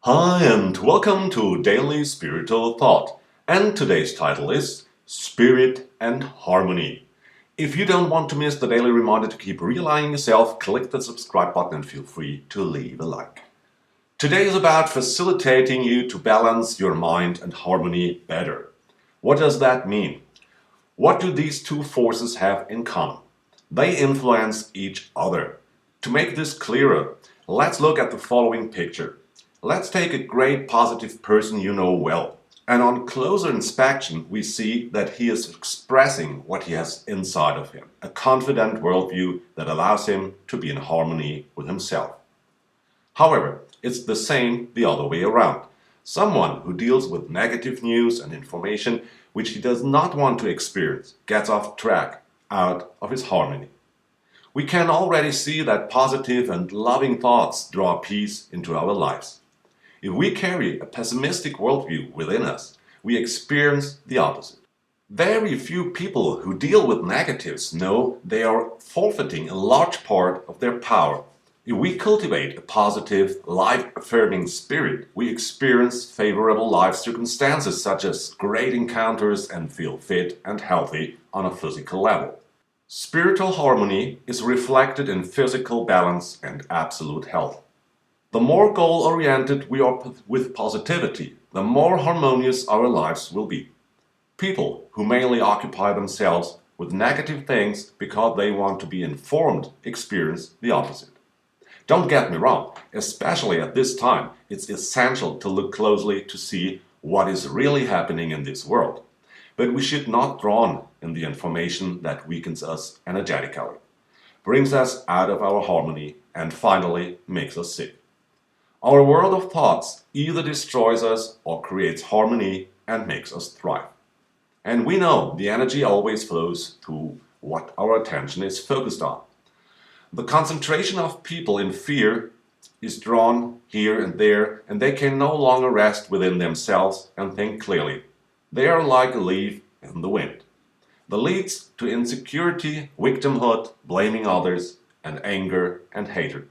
Hi, and welcome to Daily Spiritual Thought. And today's title is Spirit and Harmony. If you don't want to miss the daily reminder to keep realigning yourself, click the subscribe button and feel free to leave a like. Today is about facilitating you to balance your mind and harmony better. What does that mean? What do these two forces have in common? They influence each other. To make this clearer, let's look at the following picture. Let's take a great positive person you know well, and on closer inspection we see that he is expressing what he has inside of him, a confident worldview that allows him to be in harmony with himself. However, it's the same the other way around. Someone who deals with negative news and information which he does not want to experience gets off track, out of his harmony. We can already see that positive and loving thoughts draw peace into our lives. If we carry a pessimistic worldview within us, we experience the opposite. Very few people who deal with negatives know they are forfeiting a large part of their power. If we cultivate a positive, life-affirming spirit, we experience favorable life circumstances such as great encounters and feel fit and healthy on a physical level. Spiritual harmony is reflected in physical balance and absolute health. The more goal-oriented we are with positivity, the more harmonious our lives will be. People who mainly occupy themselves with negative things because they want to be informed experience the opposite. Don't get me wrong, especially at this time, it's essential to look closely to see what is really happening in this world. But we should not drown in the information that weakens us energetically, brings us out of our harmony, and finally makes us sick. Our world of thoughts either destroys us or creates harmony and makes us thrive. And we know the energy always flows to what our attention is focused on. The concentration of people in fear is drawn here and there, and they can no longer rest within themselves and think clearly. They are like a leaf in the wind. That leads to insecurity, victimhood, blaming others, and anger and hatred.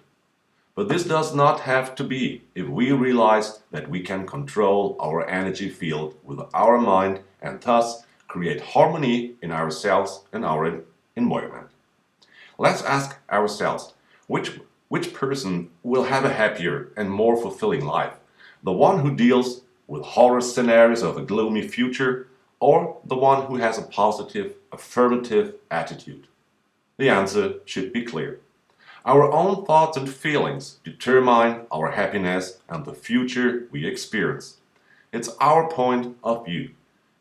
But this does not have to be if we realize that we can control our energy field with our mind and thus create harmony in ourselves and our environment. Let's ask ourselves, which person will have a happier and more fulfilling life? The one who deals with horror scenarios of a gloomy future, or the one who has a positive, affirmative attitude? The answer should be clear. Our own thoughts and feelings determine our happiness and the future we experience. It's our point of view.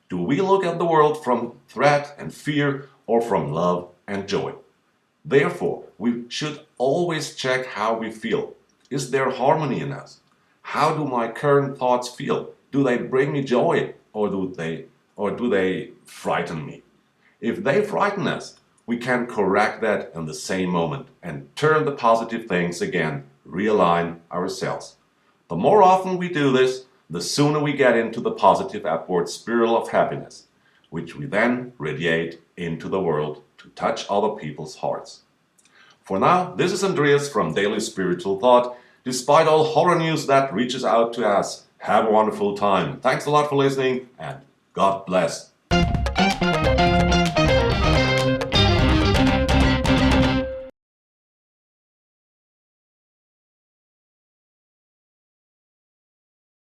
Do we look at the world from threat and fear or from love and joy? Therefore, we should always check how we feel. Is there harmony in us? How do my current thoughts feel? Do they bring me joy or do they frighten me? If they frighten us, we can correct that in the same moment and turn the positive things again, realign ourselves. The more often we do this, the sooner we get into the positive upward spiral of happiness, which we then radiate into the world to touch other people's hearts. For now, this is Andreas from Daily Spiritual Thought. Despite all horror news that reaches out to us, have a wonderful time. Thanks a lot for listening and God bless.